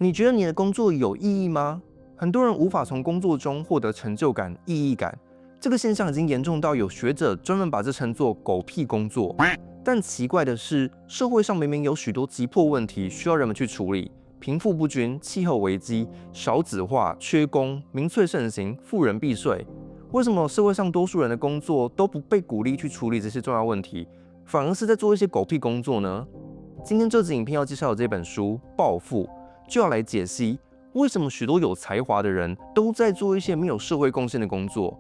你覺得你的工作有意義嗎？很多人無法從工作中獲得成就感、意義感。這個現象已經嚴重到有學者專門把這稱作"狗屁工作"。但奇怪的是，社會上明明有許多急迫問題需要人們去處理，貧富不均、氣候危機、少子化、缺工、民粹盛行、富人避稅。為什麼社會上多數人的工作都不被鼓勵去處理這些重要問題，反而是在做一些狗屁工作呢？今天這支影片要介紹的這本書《暴富》，就要來解析為什麼許多有才華的人都在做一些沒有社會貢獻的工作，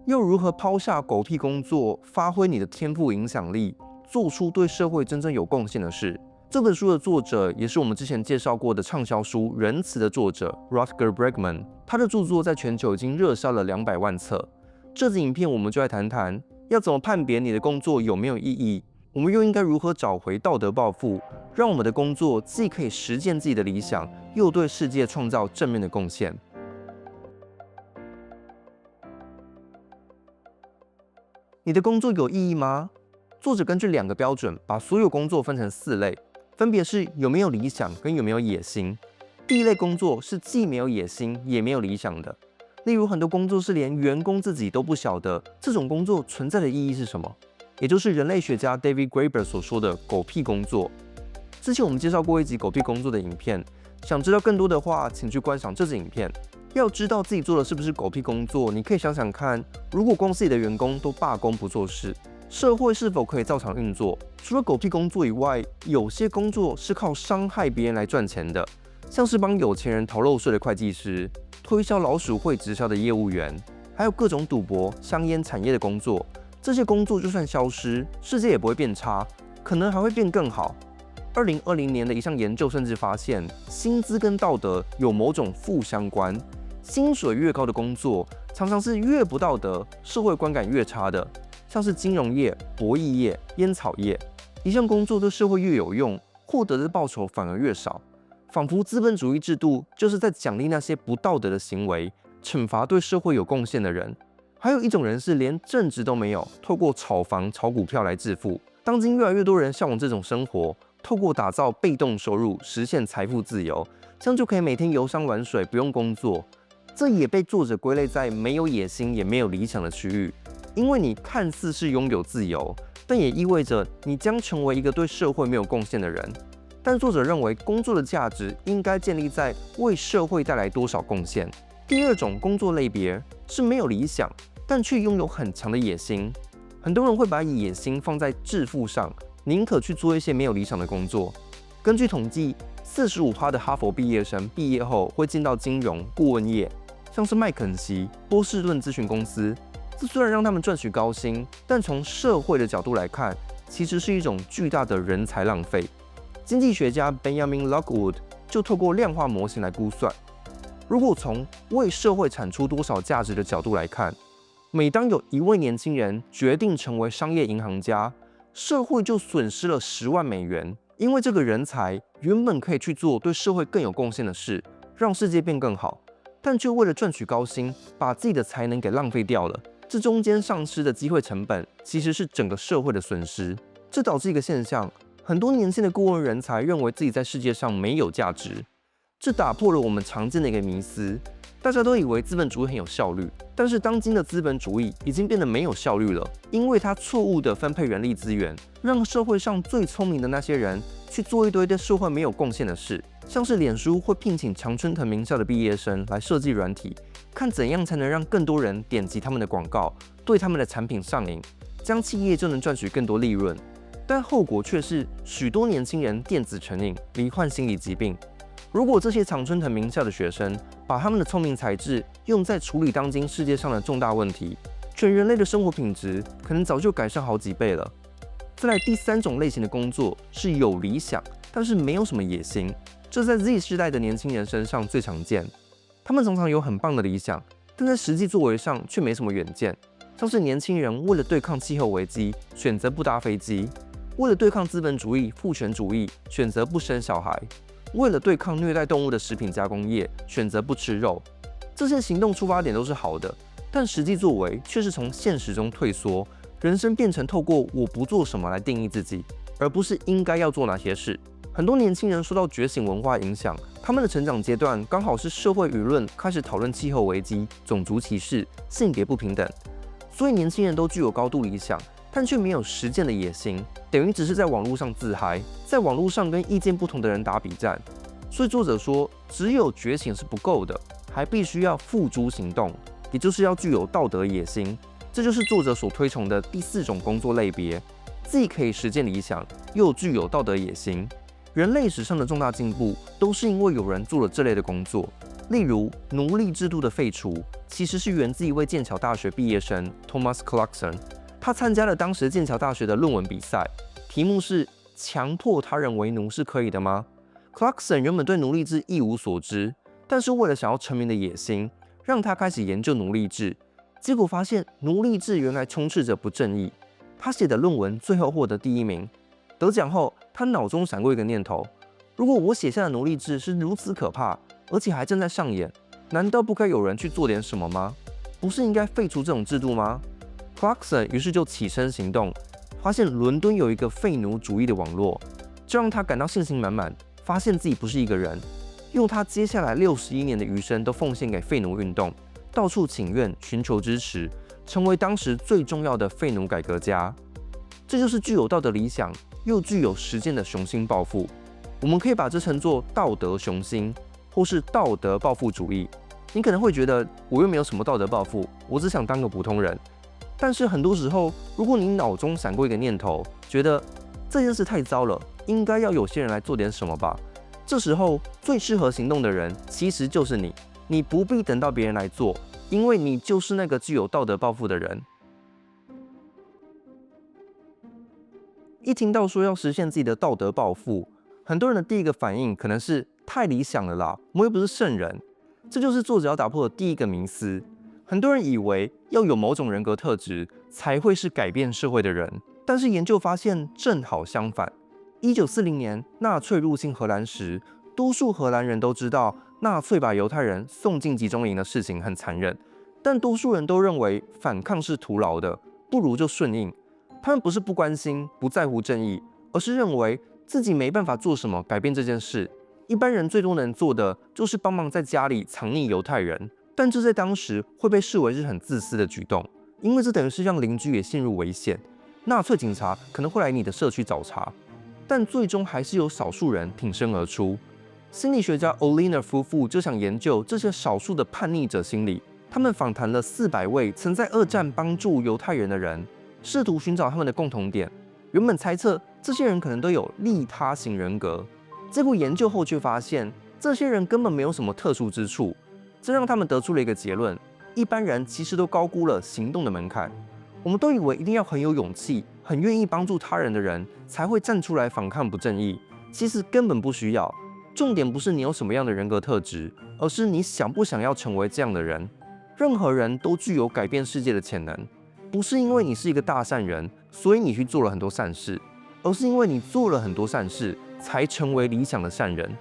要如何拋下狗屁工作，發揮你的天賦影響力，做出對社會真正有貢獻的事。這本書的作者也是我們之前介紹過的暢銷書《仁慈》的作者 Rutger Bregman， 他的著作在全球已經熱銷了200萬冊。這支影片我們就來談談，要怎麼判別你的工作有沒有意義，我們又應該如何找回道德抱負，讓我們的工作既可以實踐自己的理想，又對世界創造正面的貢獻。你的工作有意義嗎？作者根據2個標準，把所有工作分成4類，分別是有沒有理想跟有沒有野心。第一類工作是既沒有野心也沒有理想的，例如很多工作是連員工自己都不曉得這種工作存在的意義是什麼，也就是人類學家 David Graeber 所說的狗屁工作。之前我們介紹過一集狗屁工作的影片，想知道更多的話，請去觀賞這支影片。要知道自己做的是不是狗屁工作，你可以想想看，如果公司裡的員工都罷工不做事，社會是否可以照常運作？除了狗屁工作以外，有些工作是靠傷害別人來賺錢的，像是幫有錢人逃漏稅的會計師，推銷老鼠會直銷的業務員，還有各種賭博、香菸產業的工作。這些工作就算消失，世界也不會變差，可能還會變更好。2020年的一項研究甚至發現，薪資跟道德有某種負相關。薪水越高的工作，常常是越不道德、社會觀感越差的，像是金融業、博弈業、菸草業。一項工作對社會越有用，獲得的報酬反而越少，仿佛資本主義制度就是在獎勵那些不道德的行為，懲罰對社會有貢獻的人。還有一種人是連正職都沒有，透過炒房、炒股票來致富。當今越來越多人向往這種生活，透過打造被動收入實現財富自由，這樣就可以每天遊山玩水，不用工作。這也被作者歸類在沒有野心也沒有理想的區域，因為你看似是擁有自由，但也意味着你將成為一個對社會沒有貢獻的人。但作者認為，工作的價值應該建立在為社會帶來多少貢獻。第二種工作類別是沒有理想，但卻擁有很強的野心。很多人會把野心放在致富上，寧可去做一些沒有理想的工作。根據統計，45%的哈佛畢業生畢業後會進到金融顧問業，像是麥肯錫、波士頓諮詢公司。這雖然讓他們賺取高薪，但從社會的角度來看，其實是一種巨大的人才浪費。經濟學家 Benjamin Lockwood 就透過量化模型來估算，如果從為社會產出多少價值的角度來看，每當有一位年輕人決定成為商業銀行家，社會就損失了10萬美元，因為這個人才原本可以去做對社會更有貢獻的事，讓世界變更好，但卻為了賺取高薪，把自己的才能給浪費掉了。這中間喪失的機會成本，其實是整個社會的損失。這導致一個現象，很多年輕的顧問人才認為自己在世界上沒有價值。這打破了我們常見的一個迷思，大家都以為資本主義很有效率，但是當今的資本主義已經變得沒有效率了，因為它錯誤地分配人力資源，讓社會上最聰明的那些人去做一堆對社會沒有貢獻的事，像是臉書會聘請常春藤名校的畢業生來設計軟體，看怎樣才能讓更多人點擊他們的廣告，對他們的產品上癮，這樣企業就能賺取更多利潤。但後果卻是許多年輕人電子成癮，罹患心理疾病。如果這些常春藤名校的學生把他們的聰明才智用在處理當今世界上的重大問題，全人類的生活品質可能早就改善好幾倍了。再來第3種類型的工作是有理想，但是沒有什麼野心，這在 Z 世代的年輕人身上最常見。他們常常有很棒的理想，但在實際作為上卻沒什麼遠見，像是年輕人為了對抗氣候危機選擇不搭飛機，為了對抗資本主義、父權主義選擇不生小孩，為了對抗虐待動物的食品加工業，選擇不吃肉。這些行動出發點都是好的，但實際作為卻是從現實中退縮，人生變成透過我不做什麼來定義自己，而不是應該要做哪些事。很多年輕人受到覺醒文化影響，他們的成長階段剛好是社會輿論開始討論氣候危機、種族歧視、性別不平等，所以年輕人都具有高度理想，但卻沒有實踐的野心，等於只是在網絡上自嗨，在網絡上跟意見不同的人打筆戰。所以作者說，只有覺醒是不夠的，還必須要付諸行動，也就是要具有道德野心。這就是作者所推崇的第4種工作類別，既可以實踐理想，又具有道德野心。人類史上的重大進步，都是因為有人做了這類的工作。例如，奴隸制度的廢除，其實是源自一位劍橋大學畢業生 Thomas Clarkson。他參加了當時劍橋大學的論文比賽，題目是“強迫他人為奴是可以的嗎？” Clarkson 原本對奴隸制一無所知，但是為了想要成名的野心，讓他開始研究奴隸制。結果發現，奴隸制原來充斥着不正義。他寫的論文最後獲得第1名。得獎後，他腦中閃過一個念頭：如果我寫下的奴隸制是如此可怕，而且還正在上演，難道不該有人去做點什麼嗎？不是應該廢除這種制度嗎？ Clarkson 於是就起身行動，發現倫敦有一個廢奴主義的網絡，這讓他感到信心滿滿，發現自己不是一個人，用他接下來61年的餘生都奉獻給廢奴運動，到處請願尋求支持，成為當時最重要的廢奴改革家。這就是具有道德理想又具有實踐的雄心抱負。我們可以把這稱作道德雄心，或是道德抱負主義。你可能會覺得，我又沒有什麼道德抱負，我只想當個普通人。但是很多時候，如果你腦中閃過一個念頭，覺得這件事太糟了，應該要有些人來做點什麼吧，這時候最適合行動的人其實就是你。你不必等到別人來做，因為你就是那個具有道德抱負的人。一聽到說要實現自己的道德抱負，很多人的第一個反應可能是太理想了啦，我們又不是聖人。這就是作者要打破的第一個迷思。很多人以為要有某種人格特質才會是改變社會的人，但是研究發現正好相反。1940年納粹入侵荷蘭時，多數荷蘭人都知道納粹把猶太人送進集中營的事情很殘忍，但多數人都認為反抗是徒勞的，不如就順應。他們不是不關心、不在乎正義，而是認為自己沒辦法做什麼改變這件事。一般人最多能做的就是幫忙在家裡藏匿猶太人，但這在當時會被視為是很自私的舉動，因為這等於是讓鄰居也陷入危險。納粹警察可能會來你的社區找茬，但最終還是有少數人挺身而出。心理學家 Oliner 夫婦就想研究這些少數的叛逆者心理，他們訪談了400位曾在二戰幫助猶太人的人，試圖尋找他們的共同點。原本猜測這些人可能都有利他型人格，結果研究後卻發現這些人根本沒有什麼特殊之處，這讓他們得出了一個結論：一般人其實都高估了行動的門檻。我們都以為一定要很有勇氣、很願意幫助他人的人才會站出來反抗不正義，其實根本不需要。重點不是你有什麼樣的人格特質，而是你想不想要成為這樣的人。任何人都具有改變世界的潛能。不是因為你是一個大善人，所以你去做了很多善事，而是因為你做了很多善事，才成為理想的善人。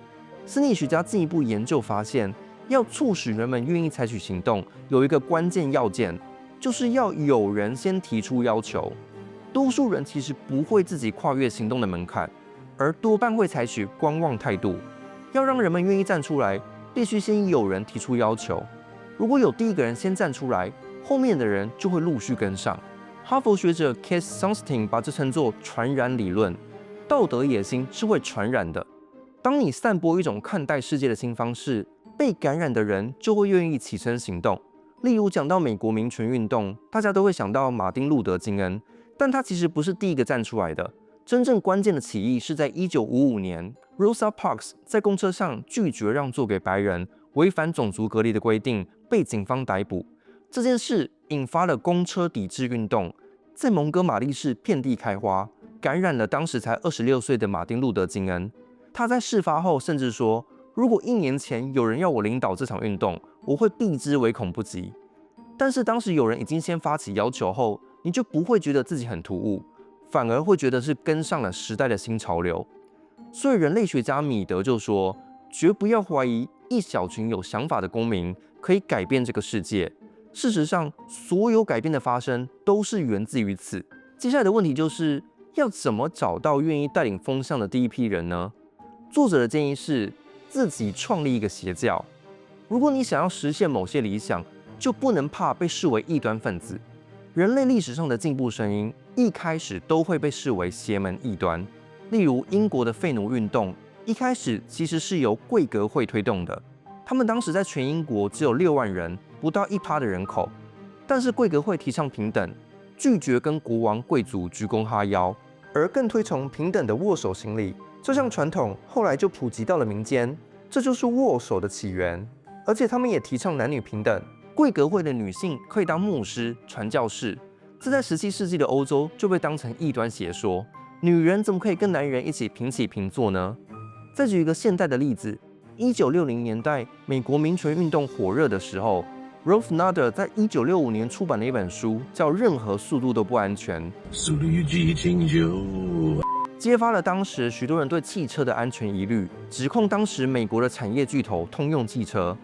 心理學家進一步研究發現，要促使人們願意採取行動，有一個關鍵要件，就是要有人先提出要求。多數人其實不會自己跨越行動的門檻，而多半會採取觀望態度。要讓人們願意站出來，必須先有人提出要求。如果有第一個人先站出來，後面的人就會陸續跟上。哈佛學者 Cass Sunstein 把這稱作傳染理論。道德野心是會傳染的。當你散播一種看待世界的新方式，被感染的人就會願意起身行動。例如講到美國民權運動，大家都會想到馬丁路德金恩，但他其實不是第一個站出來的。真正關鍵的起義是在1955年 ，Rosa Parks 在公車上拒絕讓座給白人，違反種族隔離的規定，被警方逮捕。這件事引發了公車抵制運動，在蒙哥馬利市遍地開花，感染了當時才26歲的馬丁路德金恩。他在事發後甚至說：“如果1年前有人要我領導這場運動，我會避之唯恐不及。”但是當時有人已經先發起要求後，你就不會覺得自己很突兀，反而會覺得是跟上了時代的新潮流。所以人類學家米德就說：“絕不要懷疑一小群有想法的公民可以改變這個世界。”事實上，所有改變的發生都是源自於此。接下來的問題就是要怎麼找到願意帶領風向的第一批人呢？作者的建議是自己創立一個邪教。如果你想要實現某些理想，就不能怕被視為異端分子。人類歷史上的進步聲音，一開始都會被視為邪門異端。例如英國的廢奴運動，一開始其實是由貴格會推動的。他們當時在全英國只有6萬人，不到1%的人口。但是貴格會提倡平等，拒絕跟國王貴族鞠躬哈腰，而更推崇平等的握手行禮。這項傳統後來就普及到了民間，這就是握手的起源。而且他們也提倡男女平等，貴格會的女性可以當牧師、傳教士。這在17世紀的歐洲就被當成異端邪說，女人怎麼可以跟男人一起平起平坐呢？再舉一個現代的例子，1960年代美國民權運動火熱的時候，Rolf Nader 在1965年出版了一本書，叫《任何速度都不安全》，揭發了當時許多人對汽車的安全疑慮，指控當時美國的產業巨頭通用汽車。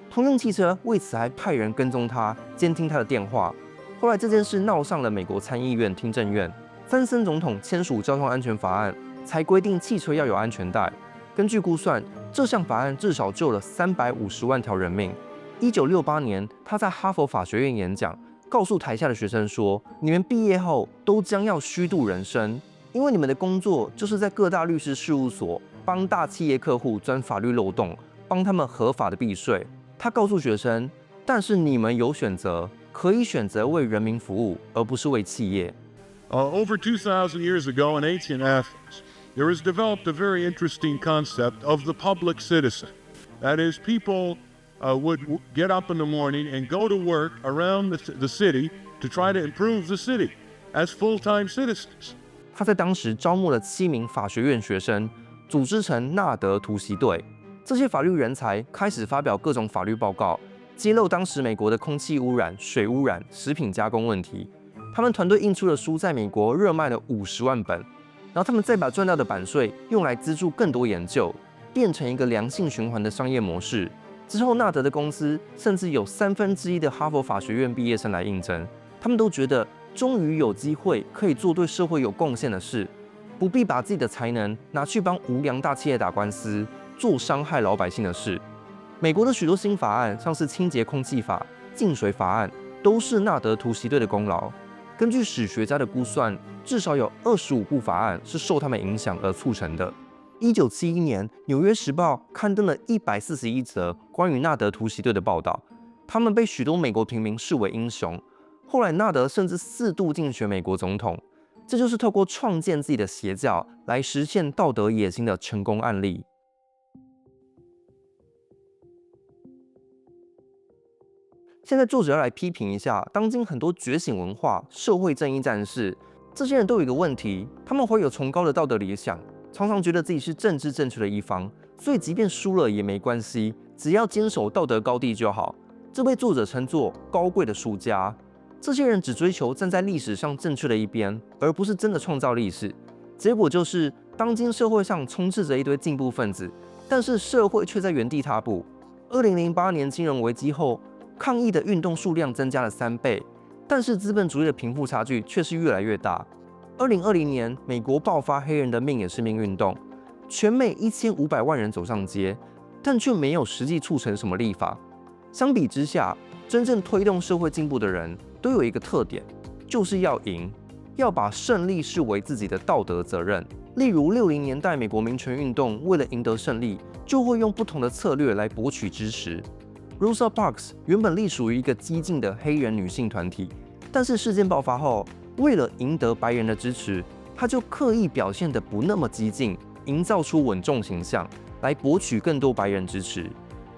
通用汽車為此還派人跟蹤他，監聽他的電話。後來這件事鬧上了美國參議院聽證院，森總統簽署交通安全法案，才規定汽車要有安全帶。根據估算，這項法案至少救了350萬條人命。1968年，他在哈佛法學院演講，告訴台下的學生說：“你們畢業後都將要虛度人生，因為你們的工作就是在各大律師事務所幫大企業客戶鑽法律漏洞，幫他們合法的避稅。”他告訴學生，但是你們有選擇，可以選擇為人民服務，而不是為企業。Over 2,000 years ago in ancient Athens, there was developed a very interesting concept of the public citizen. That is, people would get up in the morning and go to work around the city to try to improve the city as full-time citizens. 他在当時招募了7名法學院學生，組織成納德突襲隊。這些法律人才開始發表各種法律報告，揭露當時美國的空氣污染、水污染、食品加工問題。他們團隊印出的書在美國熱賣了50萬本，然後他們再把賺到的版稅用來資助更多研究，變成一個良性循環的商業模式。之後，納德的公司甚至有1/3的哈佛法學院畢業生來應徵，他們都覺得終於有機會可以做對社會有貢獻的事，不必把自己的才能拿去幫無良大企業打官司，做傷害老百姓的事。美國的許多新法案，像是清潔空氣法、淨水法案，都是納德突襲隊的功勞。根據史學家的估算，至少有25部法案是受他們影響而促成的。1971年，《紐約時報》刊登了141則關於納德突襲隊的報道，他們被許多美國平民視為英雄。後來，納德甚至4度競選美國總統，這就是透過創建自己的邪教來實現道德野心的成功案例。現在作者要來批評一下當今很多覺醒文化、社會正義戰士，這些人都有一個問題，他們懷有崇高的道德理想，常常覺得自己是政治正確的一方，所以即便輸了也沒關係，只要堅守道德高地就好。這被作者稱作高貴的輸家。這些人只追求站在歷史上正確的一邊，而不是真的創造歷史。結果就是當今社會上充斥着一堆進步分子，但是社會卻在原地踏步。2008年金融危機後，抗議的運動數量增加了3倍，但是資本主義的貧富差距卻是越來越大。2020年，美國爆發黑人的命也是命運動，全美1500萬人走上街，但卻沒有實際促成什麼立法。相比之下，真正推動社會進步的人都有一個特點，就是要贏，要把勝利視為自己的道德責任。例如60年代美國民權運動為了贏得勝利，就會用不同的策略來博取支持。Rosa Parks 原本隸屬於一個激進的黑人女性團體，但是事件爆發後，為了贏得白人的支持，她就刻意表現得不那麼激進，營造出穩重形象，來博取更多白人支持，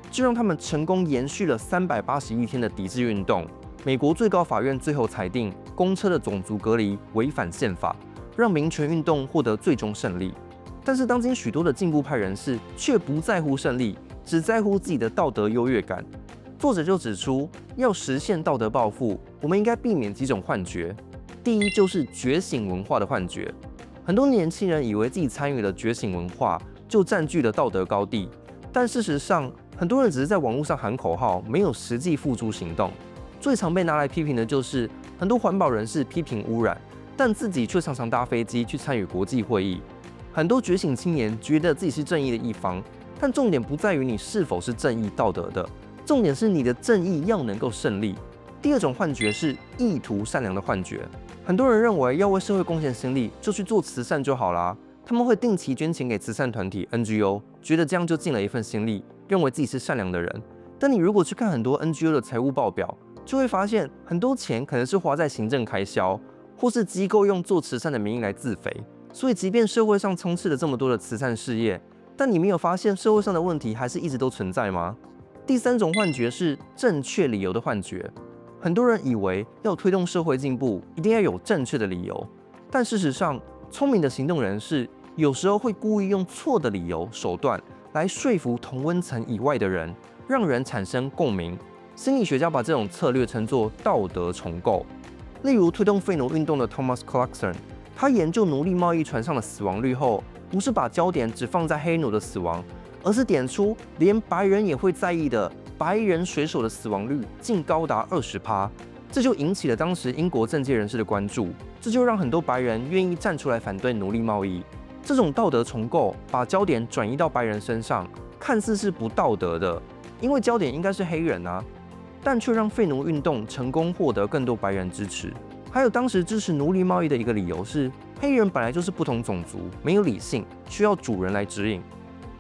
這讓他們成功延續了381天的抵制運動。美國最高法院最後裁定，公車的種族隔離違反憲法，讓民權運動獲得最終勝利。但是當今許多的進步派人士卻不在乎勝利，只在乎自己的道德優越感。作者就指出，要實現道德抱負，我們應該避免幾種幻覺。第一，就是覺醒文化的幻覺。很多年輕人以為自己參與了覺醒文化，就佔據了道德高地，但事實上，很多人只是在網絡上喊口號，沒有實際付諸行動。最常被拿來批評的就是很多環保人士批評污染，但自己卻常常搭飛機去參與國際會議。很多覺醒青年覺得自己是正義的一方，但重點不在於你是否是正義道德的，重點是你的正義要能夠勝利。第二種幻覺是意圖善良的幻覺，很多人認為要為社會貢獻心力，就去做慈善就好啦。他們會定期捐錢給慈善團體 NGO， 覺得這樣就盡了一份心力，認為自己是善良的人。但你如果去看很多 NGO 的財務報表，就會發現很多錢可能是花在行政開銷，或是機構用做慈善的名義來自肥。所以即便社會上充斥了這麼多的慈善事業，但你沒有發現社會上的問題還是一直都存在嗎？第三種幻覺是正確理由的幻覺。很多人以為要推動社會進步，一定要有正確的理由，但事實上，聰明的行動人士有時候會故意用錯的理由手段來說服同溫層以外的人，讓人產生共鳴。心理學家把這種策略稱作道德重構。例如，推動廢奴運動的 Thomas Clarkson， 他研究奴隸貿易船上的死亡率後，不是把焦點只放在黑奴的死亡，而是點出連白人也會在意的白人水手的死亡率竟高達20%，這就引起了當時英國政界人士的關注，這就讓很多白人願意站出來反對奴隸貿易。這種道德重構把焦點轉移到白人身上，看似是不道德的，因為焦點應該是黑人啊，但卻讓廢奴運動成功獲得更多白人支持。還有當時支持奴隸貿易的一個理由是，黑人本來就是不同種族，沒有理性，需要主人來指引。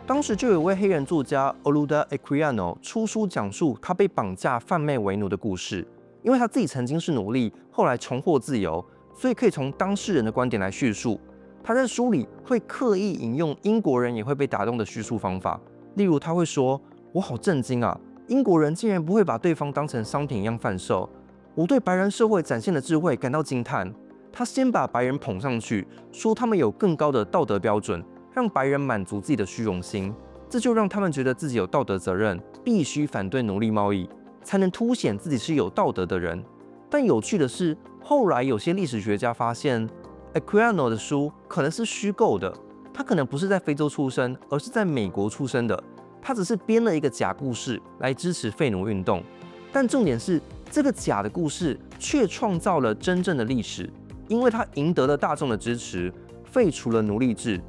當時就有一位黑人作家 Oluda Equiano 出書講述他被綁架販賣為奴的故事，因為他自己曾經是奴隸，後來重獲自由，所以可以從當事人的觀點來敘述。他在書裡會刻意引用英國人也會被打動的敘述方法，例如他會說：“我好震驚啊，英國人竟然不會把對方當成商品一樣販售。我對白人社會展現的智慧感到驚嘆。他先把白人捧上去，說他們有更高的道德標準。”讓白人滿足自己的虛榮心，這就讓他們覺得自己有道德責任，必須反對奴隸貿易，才能凸顯自己是有道德的人。但有趣的是，後來有些歷史學家發現 Equiano 的書可能是虛構的，他可能不是在非洲出生，而是在美國出生的，他只是編了一個假故事來支持廢奴運動。但重點是，這個假的故事卻創造了真正的歷史，因為他贏得了大眾的支持，廢除了奴隸制。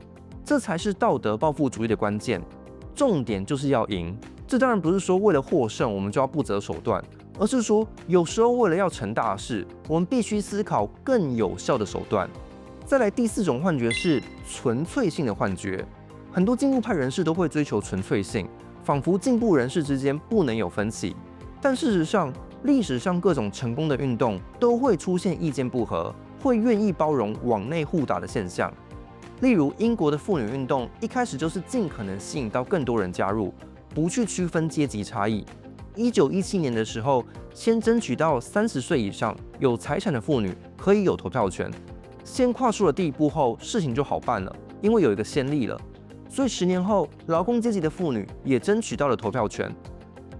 這才是道德報復主義的關鍵，重點就是要贏。這當然不是說為了獲勝我們就要不擇手段，而是說有時候為了要成大事，我們必須思考更有效的手段。再來第四種幻覺是純粹性的幻覺，很多進步派人士都會追求純粹性，仿佛進步人士之間不能有分歧。但事實上，歷史上各種成功的運動都會出現意見不合，會願意包容往內互打的現象。例如，英國的婦女運動一開始就是盡可能吸引到更多人加入，不去區分階級差異。1917年的時候，先爭取到30歲以上有財產的婦女可以有投票權。先跨出了第一步後，事情就好辦了，因為有一個先例了。所以10年後，勞工階級的婦女也爭取到了投票權。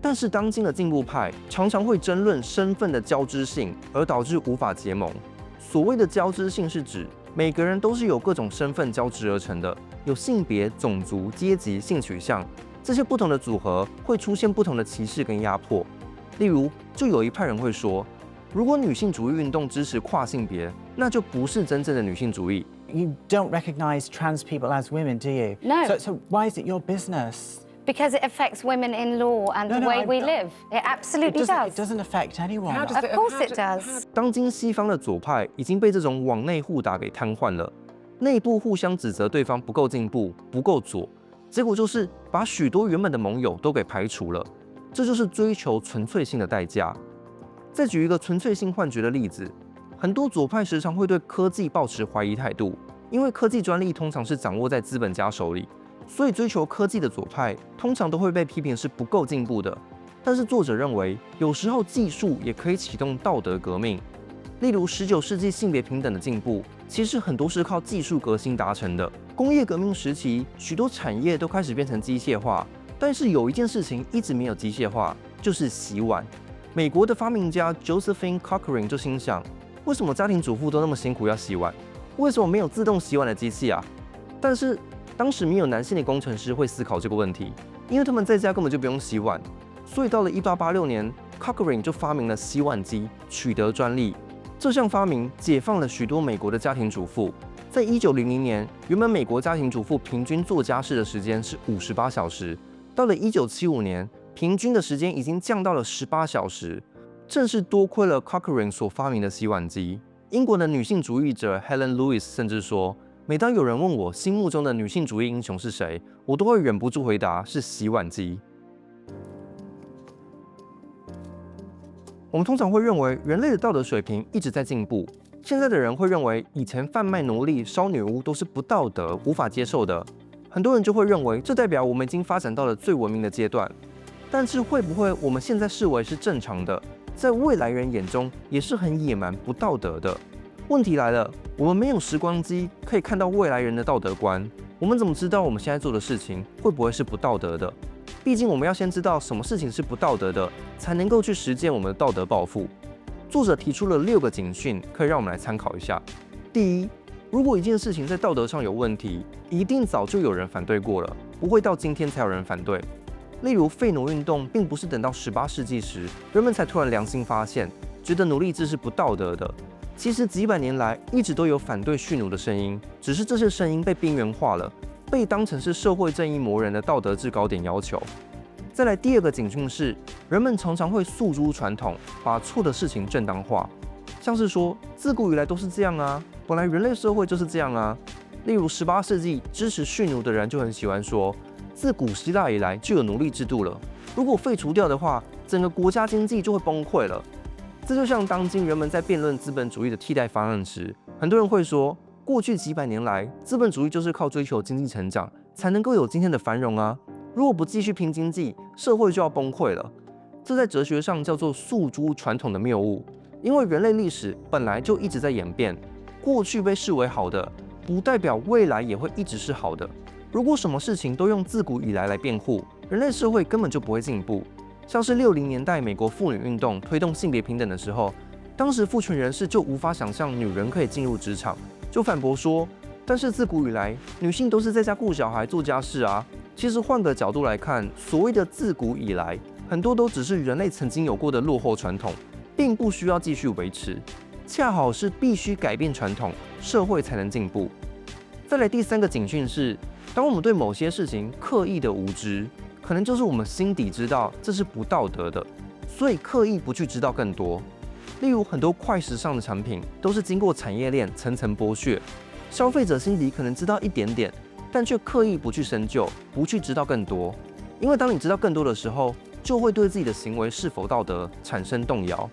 但是當今的進步派常常會爭論身份的交織性，而導致無法結盟。所謂的交織性是指每個人都是由各種身份交織而成的，有性別、種族、階級、性取向，這些不同的組合會出現不同的歧視跟壓迫。例如，就有一派人會說，如果女性主義運動支持跨性別，那就不是真正的女性主義。You don't recognize trans people as women, do you? No. So why is it your business? Because it affects women in law and the way we live. It absolutely does. It doesn't affect anyone. Of course it does. 當今西方的左派已經被這種往內互打給癱瘓了，內部互相指責對方不夠進步、不夠左，結果就是把許多原本的盟友都給排除了。這就是追求純粹性的代價。再舉一個純粹性幻覺的例子，很多左派時常會對科技抱持懷疑態度，因為科技專利通常是掌握在資本家手裡。所以追求科技的左派通常都會被批評是不夠進步的。但是作者認為，有時候技術也可以啟動道德革命。例如19世紀性別平等的進步，其實很多是靠技術革新達成的。工業革命時期，許多產業都開始變成機械化，但是有一件事情一直沒有機械化，就是洗碗。美國的發明家 Josephine Cochrane 就心想，為什麼家庭主婦都那麼辛苦要洗碗？為什麼沒有自動洗碗的機器啊？但是當時沒有男性的工程師會思考這個問題，因為他們在家根本就不用洗碗。所以到了1886年 ，Cochrane 就發明了洗碗機，取得專利。這項發明解放了許多美國的家庭主婦。在1900年，原本美國家庭主婦平均做家事的時間是58小時，到了1975年，平均的時間已經降到了18小時。正是多虧了 Cochrane 所發明的洗碗機。英國的女性主義者 Helen Lewis 甚至說，每當有人問我心目中的女性主義英雄是誰，我都會忍不住回答是洗碗機。我們通常會認為人類的道德水平一直在進步。現在的人會認為以前販賣奴隸、燒女巫都是不道德、無法接受的，很多人就會認為這代表我們已經發展到了最文明的階段。但是會不會我們現在視為是正常的，在未來人眼中也是很野蠻、不道德的？問題來了，我們沒有時光機可以看到未來人的道德觀，我們怎麼知道我們現在做的事情會不會是不道德的？畢竟我們要先知道什麼事情是不道德的，才能夠去實踐我們的道德抱負。作者提出了6個警訊，可以讓我們來參考一下。第一，如果一件事情在道德上有問題，一定早就有人反對過了，不會到今天才有人反對。例如廢奴運動，並不是等到18世紀時，人們才突然良心發現，覺得奴隸制是不道德的。其實幾百年來一直都有反對蓄奴的聲音，只是這些聲音被邊緣化了，被當成是社會正義魔人的道德制高點要求。再來第2個警訊是，人們常常會訴諸傳統，把錯的事情正當化，像是說自古以來都是這樣啊，本來人類社會就是這樣啊。例如18世紀支持蓄奴的人就很喜歡說，自古希臘以來就有奴隸制度了，如果廢除掉的話，整個國家經濟就會崩潰了。這就像當今人們在辯論資本主義的替代方案時，很多人會說，過去幾百年來，資本主義就是靠追求經濟成長，才能夠有今天的繁榮啊。如果不繼續拼經濟，社會就要崩潰了。這在哲學上叫做訴諸傳統的謬誤，因為人類歷史本來就一直在演變，過去被視為好的，不代表未來也會一直是好的。如果什麼事情都用自古以來辯護，人類社會根本就不會進步。像是60年代美國婦女運動推動性別平等的時候，當時父權人士就無法想象女人可以進入職場，就反駁說，但是自古以來女性都是在家顧小孩做家事啊。其實換個角度來看，所謂的自古以來，很多都只是人類曾經有過的落後傳統，並不需要繼續維持。恰好是必須改變傳統，社會才能進步。再來第3個警訊是，當我們對某些事情刻意的無知，可能就是我們心底知道這是不道德的，所以刻意不去知道更多。例如很多快時尚的產品都是經過產業鏈層層剝削，消費者心底可能知道一點點，但卻刻意不去深究，不去知道更多。因為當你知道更多的時候，就會對自己的行為是否道德產生動搖。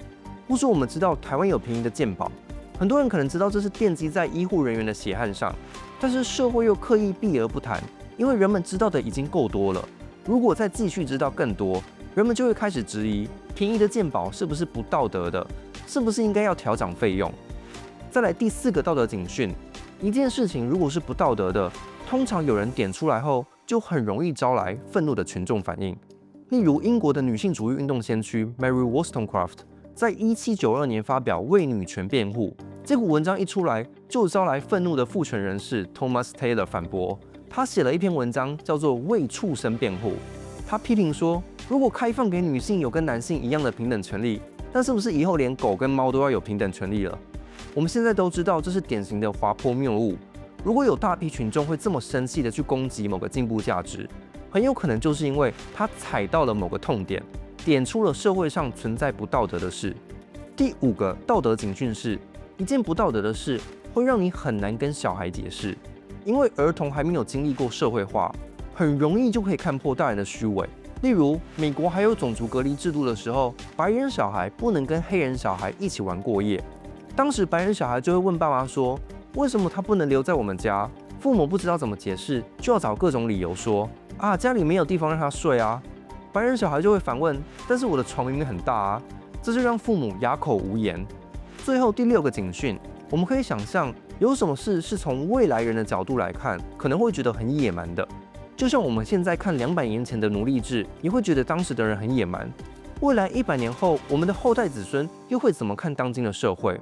或是我們知道台灣有便宜的健保，很多人可能知道這是奠基在醫護人員的血汗上，但是社會又刻意避而不談，因為人們知道的已經夠多了。如果再繼續知道更多，人們就會開始質疑便宜的健保是不是不道德的，是不是應該要調漲費用。再來第4個道德警訊，一件事情如果是不道德的，通常有人點出來後，就很容易招來憤怒的群眾反應。例如英國的女性主義運動先驅 Mary Wollstonecraft 在1792年發表《為女權辯護》，這股文章一出來，就招來憤怒的父權人士 Thomas Taylor 反駁。他寫了一篇文章叫做《為畜生辯護》，他批評說，如果開放給女性有跟男性一樣的平等權利，那是不是以後連狗跟貓都要有平等權利了？我們現在都知道這是典型的滑坡謬誤。如果有大批群眾會這麼生氣的去攻擊某個進步價值，很有可能就是因為他踩到了某個痛點，點出了社會上存在不道德的事。第5個道德警訊是，一件不道德的事會讓你很難跟小孩解釋，因為兒童還沒有經歷過社會化，很容易就可以看破大人的虛偽。例如，美國還有種族隔離制度的時候，白人小孩不能跟黑人小孩一起玩過夜。當時白人小孩就會問爸媽說，為什麼他不能留在我們家？父母不知道怎麼解釋，就要找各種理由說，啊，家裡沒有地方讓他睡啊。白人小孩就會反問，但是我的床明明很大啊。這就讓父母啞口無言。最後第6個警訊，我們可以想象，有什麼事是從未來人的角度來看，可能會覺得很野蠻的。就像我們現在看200年前的奴隸制，也會覺得當時的人很野蠻。未來100年後，我們的後代子孫又會怎麼看當今的社會？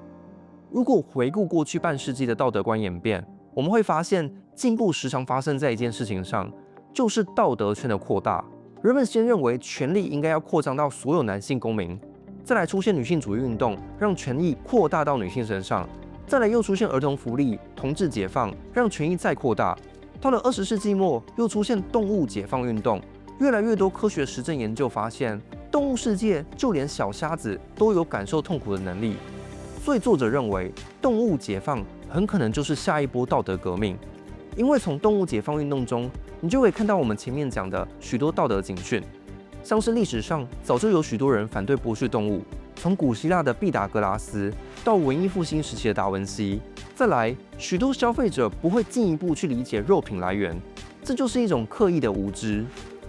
如果回顧過去半世紀的道德觀演變，我們會發現進步時常發生在一件事情上，就是道德圈的擴大。人們先認為權力應該要擴張到所有男性公民，再來出現女性主義運動，讓權力擴大到女性身上，再來又出現兒童福利、同志解放，讓權益再擴大。到了20世紀末，又出現動物解放運動，越來越多科學實證研究發現，動物世界就連小蝦子都有感受痛苦的能力。所以作者認為，動物解放很可能就是下一波道德革命。因為從動物解放運動中，你就可以看到我們前面講的許多道德警訊，像是歷史上早就有許多人反對剝削動物，從古希臘的畢達哥拉斯到文藝復興時期的達文西，再來許多消費者不會進一步去理解肉品來源，這就是一種刻意的無知。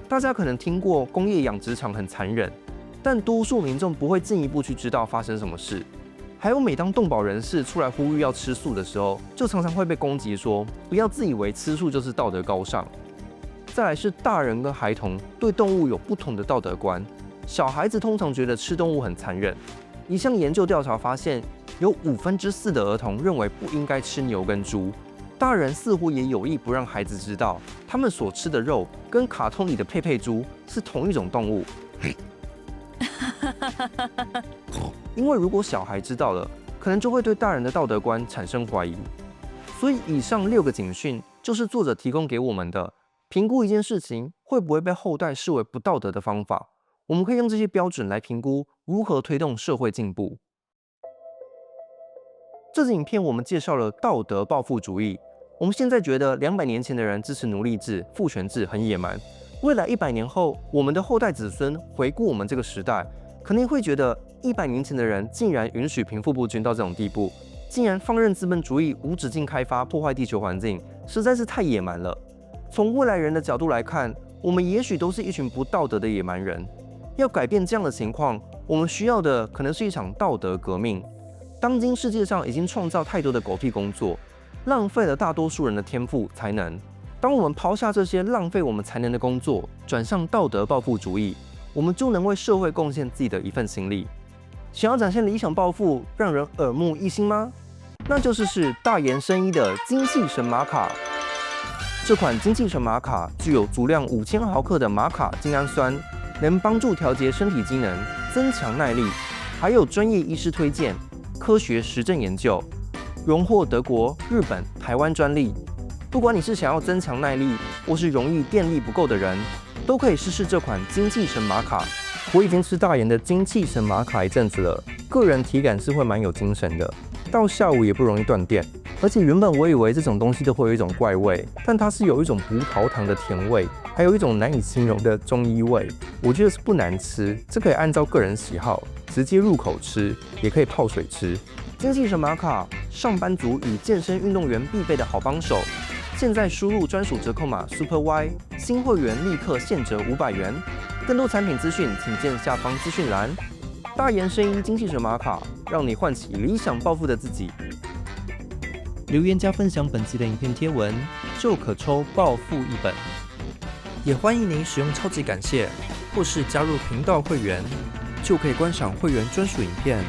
大家可能聽過工業養殖場很殘忍，但多數民眾不會進一步去知道發生什麼事。還有，每當動保人士出來呼籲要吃素的時候，就常常會被攻擊說不要自以為吃素就是道德高尚。再來是大人跟孩童對動物有不同的道德觀，小孩子通常覺得吃動物很殘忍。一項研究調查發現，有4%的兒童認為不應該吃牛跟豬，大人似乎也有意不讓孩子知道，他們所吃的肉跟卡通裡的佩佩豬是同一種動物。因為如果小孩知道了，可能就會對大人的道德觀產生懷疑。所以以上6個警訊就是作者提供給我們的評估一件事情會不會被後代視為不道德的方法。我們可以用這些標準來評估如何推動社會進步。這支影片我們介紹了道德報復主義。我們現在覺得200年前的人支持奴隸制、父權制很野蠻，未來100年後，我們的後代子孫回顧我們這個時代，肯定會覺得100年前的人竟然允許貧富不均到這種地步，竟然放任資本主義無止境開發，破壞地球環境，實在是太野蠻了。從未來人的角度來看，我們也許都是一群不道德的野蠻人。要改變這樣的情況，我們需要的可能是一場道德革命。當今世界上已經創造太多的狗屁工作，浪費了大多數人的天賦才能。當我們拋下這些浪費我們才能的工作，轉向道德報復主義，我們就能為社會貢獻自己的一份心力。想要展現理想抱負，讓人耳目一新嗎？那就是大研生醫的精氣神瑪卡。這款精氣神瑪卡具有足量5000毫克的瑪卡精氨酸，能幫助調節身體機能，增強耐力，還有專業醫師推薦，科學實證研究，榮獲德國、日本、台灣專利。不管你是想要增強耐力，或是容易電力不夠的人，都可以試試這款精氣神瑪卡。我已經吃大研的精氣神瑪卡一陣子了，個人體感是會蠻有精神的，到下午也不容易斷電。而且原本我以為這種東西都會有一種怪味，但它是有一種葡萄糖的甜味，還有一種難以形容的中醫味。我覺得是不難吃，這可以按照個人喜好直接入口吃，也可以泡水吃。精氣神瑪卡，上班族與健身運動員必備的好幫手。現在輸入專屬折扣碼 SUPERY， 新會員立刻現折500元。更多產品資訊請見下方資訊欄。大研生醫精氣神瑪卡，讓你喚起理想抱負的自己。留言加分享本集的影片貼文，就可抽抱負1本。也歡迎您使用超級感謝，或是加入頻道會員，就可以觀賞會員專屬影片。